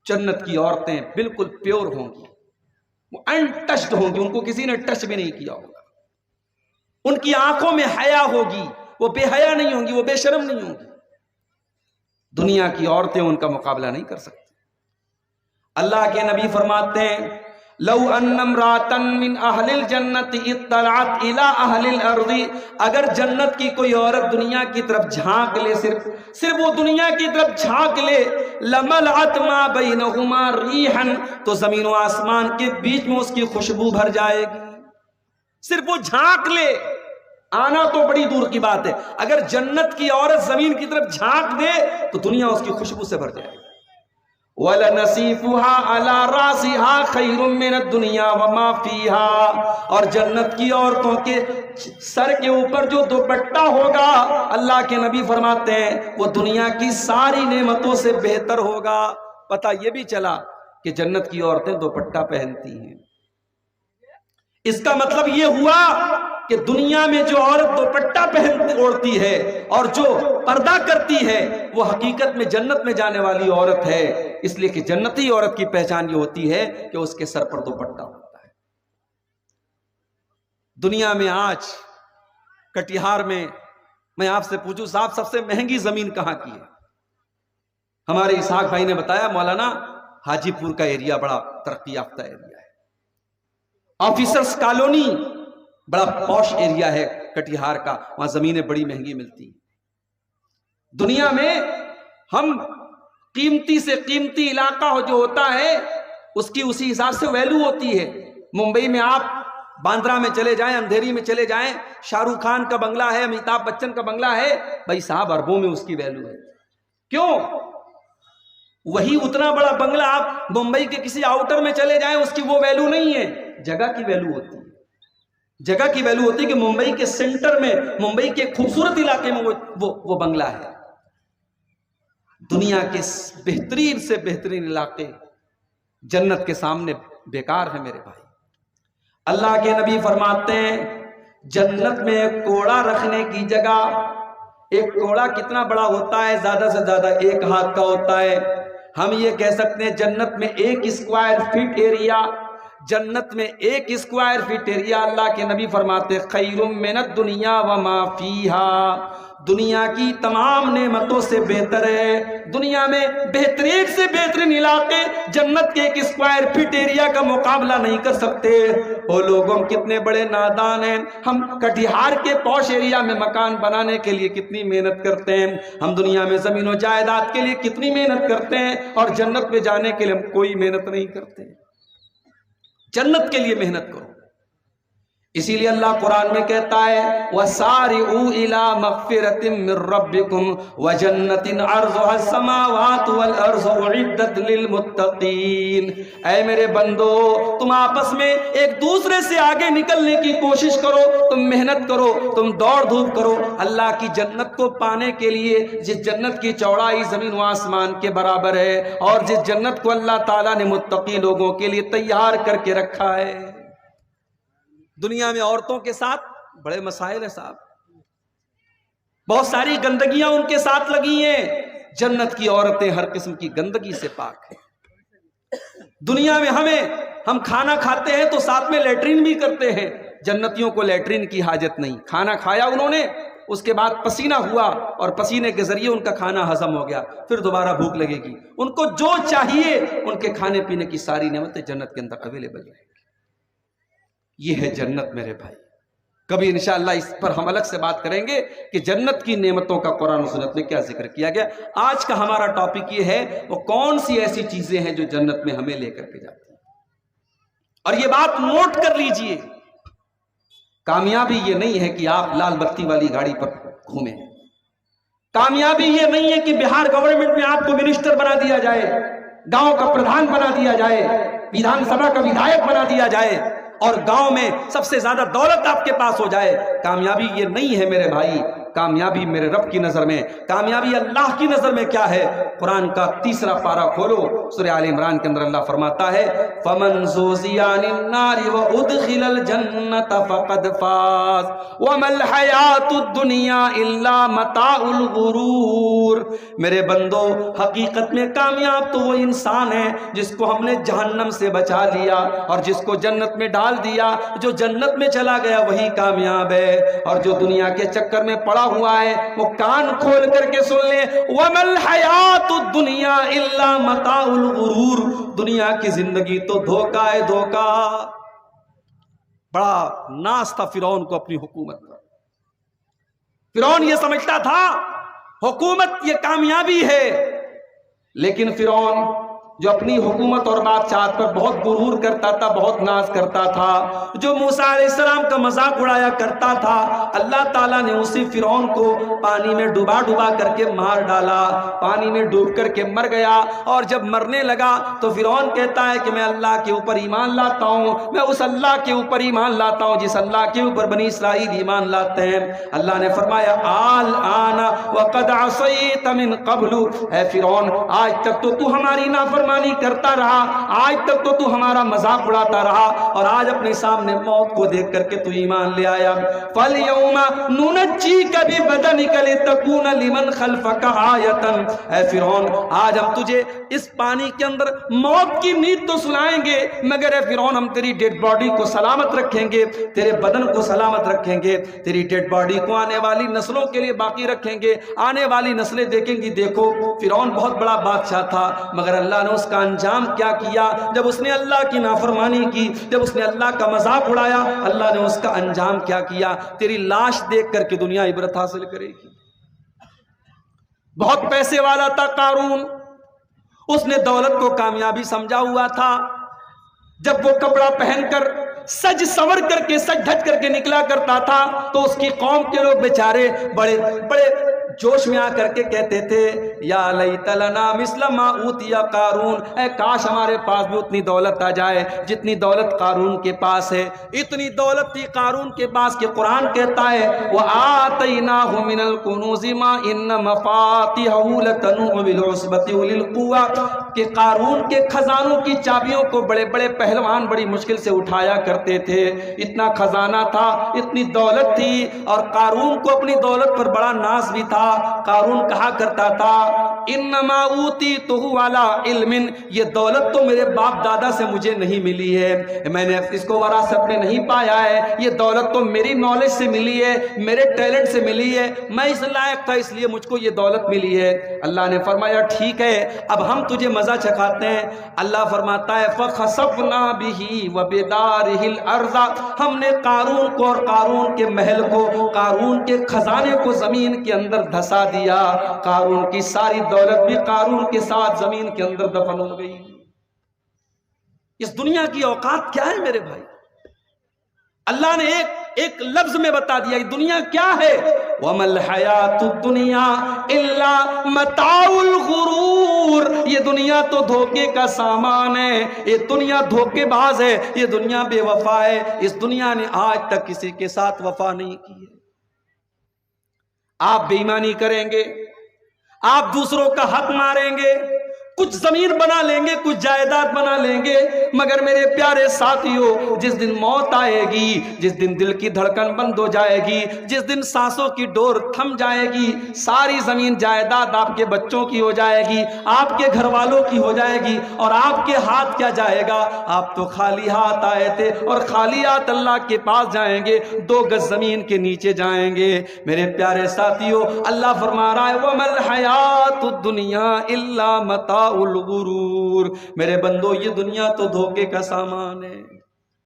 جنت کی عورتیں بالکل پیور ہوں گی، وہ انٹچڈ ہوں گی، ان کو کسی نے ٹچ بھی نہیں کیا ہوگا، ان کی آنکھوں میں حیا ہوگی، وہ بے حیا نہیں ہوں گی، وہ بے شرم نہیں ہوں گی۔ دنیا کی عورتیں ان کا مقابلہ نہیں کر سکتی۔ اللہ کے نبی فرماتے ہیں لو ان امراتن من اہل الجنت اطلعت الی اہل الارض، اگر جنت کی کوئی عورت دنیا کی طرف جھانک لے، صرف وہ دنیا کی طرف جھانک لے، لملعت ما بینہما ریحا، تو زمین و آسمان کے بیچ میں اس کی خوشبو بھر جائے گی۔ صرف وہ جھانک لے، آنا تو بڑی دور کی بات ہے، اگر جنت کی عورت زمین کی طرف جھانک دے تو دنیا اس کی خوشبو سے بھر جائے گی۔ وَلَنَصِيفُهَا عَلَى رَاسِهَا خَيْرٌ مِّنَ الدُّنْيَا وَمَا فِيهَا، اور جنت کی عورتوں کے سر کے اوپر جو دوپٹہ ہوگا، اللہ کے نبی فرماتے ہیں وہ دنیا کی ساری نعمتوں سے بہتر ہوگا۔ پتہ یہ بھی چلا کہ جنت کی عورتیں دوپٹہ پہنتی ہیں، اس کا مطلب یہ ہوا کہ دنیا میں جو عورت دوپٹہ اوڑھتی ہے اور جو پردہ کرتی ہے وہ حقیقت میں جنت میں جانے والی عورت ہے، اس لیے کہ جنتی عورت کی پہچان یہ ہوتی ہے کہ اس کے سر پر دوپٹہ ہوتا ہے۔ دنیا میں آج کٹیہار میں آپ سے پوچھوں صاحب سب سے مہنگی زمین کہاں کی ہے؟ ہمارے اسحاق بھائی نے بتایا مولانا حاجی پور کا ایریا بڑا ترقی یافتہ ایریا ہے، آفیسرز کالونی بڑا پوش ایریا ہے کٹیہار کا، وہاں زمینیں بڑی مہنگی ملتی ہیں۔ دنیا میں ہم قیمتی سے قیمتی علاقہ جو ہوتا ہے اس کی اسی حساب سے ویلیو ہوتی ہے۔ ممبئی میں آپ باندرا میں چلے جائیں، اندھیری میں چلے جائیں، شاہ رخ خان کا بنگلہ ہے، امیتابھ بچن کا بنگلہ ہے، بھائی صاحب اربوں میں اس کی ویلیو ہے۔ کیوں؟ وہی اتنا بڑا بنگلہ آپ ممبئی کے کسی آؤٹر میں چلے جائیں اس کی وہ ویلیو نہیں ہے، جگہ کی ویلیو ہوتی ہے۔ جگہ کی ویلیو ہوتی ہے کہ ممبئی کے سینٹر میں، ممبئی کے خوبصورت علاقے میں وہ بنگلہ ہے۔ دنیا کے بہترین سے بہترین علاقے جنت کے سامنے بیکار ہے میرے بھائی۔ اللہ کے نبی فرماتے ہیں جنت میں ایک کوڑا رکھنے کی جگہ، ایک کوڑا کتنا بڑا ہوتا ہے؟ زیادہ سے زیادہ 1 ہاتھ کا ہوتا ہے۔ ہم یہ کہہ سکتے ہیں جنت میں 1 اسکوائر فٹ ایریا، جنت میں 1 اسکوائر فٹ ایریا اللہ کے نبی فرماتے خیر من الدنیا وما فیہا، دنیا کی تمام نعمتوں سے بہتر ہے۔ دنیا میں بہترین سے بہترین علاقے جنت کے 1 اسکوائر فٹ ایریا کا مقابلہ نہیں کر سکتے۔ وہ لوگ ہم کتنے بڑے نادان ہیں، ہم کٹیہار کے پوش ایریا میں مکان بنانے کے لیے کتنی محنت کرتے ہیں، ہم دنیا میں زمین و جائیداد کے لیے کتنی محنت کرتے ہیں، اور جنت میں جانے کے لیے ہم کوئی محنت نہیں کرتے۔ جنت کے لیے محنت کرو۔ اسی لیے اللہ قرآن میں کہتا ہے وَسَارِعُوا إِلَىٰ مَغْفِرَةٍ مِّن رَّبِّكُمْ وَجَنَّةٍ عَرْضُهَا السَّمَاوَاتُ وَالْأَرْضُ أُعِدَّتْ لِلْمُتَّقِينَ، اے میرے بندو تم آپس میں ایک دوسرے سے آگے نکلنے کی کوشش کرو، تم محنت کرو، تم دوڑ دھوپ کرو اللہ کی جنت کو پانے کے لیے، جس جنت کی چوڑائی زمین و آسمان کے برابر ہے، اور جس جنت کو اللہ تعالیٰ نے متقی لوگوں کے لیے تیار کر کے رکھا ہے۔ دنیا میں عورتوں کے ساتھ بڑے مسائل ہیں صاحب، بہت ساری گندگیاں ان کے ساتھ لگی ہیں۔ جنت کی عورتیں ہر قسم کی گندگی سے پاک ہیں۔ دنیا میں ہم کھانا کھاتے ہیں تو ساتھ میں لیٹرین بھی کرتے ہیں، جنتیوں کو لیٹرین کی حاجت نہیں۔ کھانا کھایا انہوں نے، اس کے بعد پسینہ ہوا اور پسینے کے ذریعے ان کا کھانا ہضم ہو گیا، پھر دوبارہ بھوک لگے گی، ان کو جو چاہیے ان کے کھانے پینے کی ساری نعمتیں جنت کے اندر اویلیبل ہیں۔ یہ ہے جنت میرے بھائی۔ کبھی انشاءاللہ اس پر ہم الگ سے بات کریں گے کہ جنت کی نعمتوں کا قرآن و سنت میں کیا ذکر کیا گیا۔ آج کا ہمارا ٹاپک یہ ہے وہ کون سی ایسی چیزیں ہیں جو جنت میں ہمیں لے کر کے جاتی ہیں۔ اور یہ بات نوٹ کر لیجئے، کامیابی یہ نہیں ہے کہ آپ لال بتی والی گاڑی پر گھومیں، کامیابی یہ نہیں ہے کہ بہار گورنمنٹ میں آپ کو منسٹر بنا دیا جائے، گاؤں کا پردھان بنا دیا جائے، ویدھان سبھا کا ودھایک بنا دیا جائے، اور گاؤں میں سب سے زیادہ دولت آپ کے پاس ہو جائے۔ کامیابی یہ نہیں ہے میرے بھائی، کامیابی میرے رب کی نظر میں، کامیابی اللہ کی نظر میں کیا ہے؟ قرآن کا 3 پارہ کھولو، سورہ آل عمران کے اندر اللہ فرماتا ہے فَمَنْ زُحْزِحَ عَنِ النَّارِ وَأُدْخِلَ الْجَنَّةَ فَقَدْ فَازَ وَمَا الْحَيَاةُ الدُّنْيَا إِلَّا مَتَاعُ الْغُرُورِ۔ میرے بندو، حقیقت میں کامیاب تو وہ انسان ہے جس کو ہم نے جہنم سے بچا لیا اور جس کو جنت میں ڈال دیا۔ جو جنت میں چلا گیا وہی کامیاب ہے، اور جو دنیا کے چکر میں پڑا ہوا ہے وہ کان کھول کر کے سن لے وَمَا الْحَيَاةُ الدُّنْيَا إِلَّا مَتَاعُ الْغُرُورِ۔ دنیا کی زندگی تو دھوکہ ہے، دھوکہ۔ بڑا ناز تھا فرعون کو اپنی حکومت کا۔ فرعون یہ سمجھتا تھا حکومت یہ کامیابی ہے، لیکن فرعون جو اپنی حکومت اور بادشاہت پر بہت غرور کرتا تھا، بہت ناز کرتا تھا، جو موسیٰ علیہ السلام کا مذاق اڑایا کرتا تھا، اللہ تعالیٰ نے اسی فرعون کو پانی میں ڈوبا ڈوبا کر کے مار ڈالا، پانی میں ڈوب کر کے مر گیا۔ اور جب مرنے لگا تو فرعون کہتا ہے کہ میں اللہ کے اوپر ایمان لاتا ہوں، میں اس اللہ کے اوپر ایمان لاتا ہوں جس اللہ کے اوپر بنی اسرائیل ایمان لاتے ہیں۔ اللہ نے فرمایا الآن وقد عصیت من قبل، اے فرعون آج تک تو ہماری نافرمانی کرتا رہا، آج تک تو ہمارا مذاق اڑاتا رہا، اور آج اپنے سامنے موت کو دیکھ کر کے تو ایمان لے آیا۔ فَالْيَوْمَ نُنَجِّيكَ بِبَدَنِكَ لِتَكُونَ لِمَنْ خَلْفَكَ آیَةً، اے فرعون آج ہم تجھے اس پانی کے اندر موت کی نیند تو سنائیں گے، مگر اے فرعون ہم تیری ڈیڈ باڈی کو سلامت رکھیں گے، تیرے بدن کو سلامت رکھیں گے، تیری ڈیڈ باڈی کو آنے والی نسلوں کے لیے باقی رکھیں گے، آنے والی نسلیں دیکھیں گی۔ دیکھو فرعون بہت بڑا بادشاہ تھا، مگر اللہ نے اس کا انجام کیا کیا؟ جب اس نے اللہ کی نافرمانی کی، جب اس نے اللہ کا مذاق اڑایا، اللہ نے اس کا انجام کیا کیا؟ تیری لاش دیکھ کر کے دنیا عبرت حاصل کرے گی۔ بہت پیسے والا تھا قارون، اس نے دولت کو کامیابی سمجھا ہوا تھا۔ جب وہ کپڑا پہن کر سج سور کر کے سج دھج کر کے نکلا کرتا تھا تو اس کی قوم کے لوگ بیچارے بڑے بڑے جوش میں آ کر کے کہتے تھے یا لیت لنا مثل ما اوتی قارون، اے کاش ہمارے پاس بھی اتنی دولت آ جائے جتنی دولت قارون کے پاس ہے۔ اتنی دولت تھی قارون کے پاس کہ قرآن کہتا ہے وَآتَيْنَاهُ مِنَ الْكُنُوزِ مَا إِنَّ مَفَاتِحَهُ لَتَنُوءُ بِالْعُصْبَةِ أُولِي الْقُوَّةِ، کہ قارون کے خزانوں کی چابیوں کو بڑے بڑے پہلوان بڑی مشکل سے اٹھایا کرتے تھے۔ اتنا خزانہ تھا، اتنی دولت تھی، اور قارون کو اپنی دولت پر بڑا ناز بھی تھا۔ قارون کہا کرتا تھا انما اوتیتہ علی علم، یہ دولت تو میرے باپ دادا سے مجھے نہیں ملی ہے، میں نے اس کو وراثت میں نہیں پایا ہے، یہ دولت تو میری نالج سے ملی ہے، میرے ٹیلنٹ سے ملی ہے، میں اس لائق تھا اس لیے مجھ کو یہ دولت ملی ہے۔ اللہ نے فرمایا ٹھیک ہے اب ہم تجھے مزہ چکھاتے ہیں۔ اللہ فرماتا ہے فخسفنا بہ وبدارہ الارض، ہم نے قارون کو اور قارون کے محل کو، قارون کے خزانے کو زمین کے اندر دھسا دیا، قارون کی ساری دولت بھی قارون کے ساتھ زمین کے اندر دفن ہو گئی۔ اس دنیا کی اوقات کیا ہے میرے بھائی؟ اللہ نے ایک لفظ میں بتا دیا یہ دنیا کیا ہے، وَمَا الْحَيَاةُ الدُّنْيَا إِلَّا مَتَاعُ الْغُرُورِ، یہ دنیا تو دھوکے کا سامان ہے، یہ دنیا دھوکے باز ہے، یہ دنیا بے وفا ہے، اس دنیا نے آج تک کسی کے ساتھ وفا نہیں کی ہے۔ آپ بے ایمانی کریں گے، آپ دوسروں کا حق ماریں گے، کچھ زمین بنا لیں گے، کچھ جائیداد بنا لیں گے، مگر میرے پیارے ساتھیوں جس دن موت آئے گی، جس دن دل کی دھڑکن بند ہو جائے گی، جس دن سانسوں کی ڈور تھم جائے گی، ساری زمین جائیداد آپ کے بچوں کی ہو جائے گی، آپ کے گھر والوں کی ہو جائے گی، اور آپ کے ہاتھ کیا جائے گا؟ آپ تو خالی ہاتھ آئے تھے اور خالی ہاتھ اللہ کے پاس جائیں گے، 2 گز زمین کے نیچے جائیں گے۔ میرے پیارے ساتھیوں اللہ فرما رہا ہے وَمَا الْحَيَاةُ الدُّنْيَا إِلَّا مَتَاعُ الْغُرُورِ، میرے بندو یہ دنیا تو دھوکے کا سامان ہے۔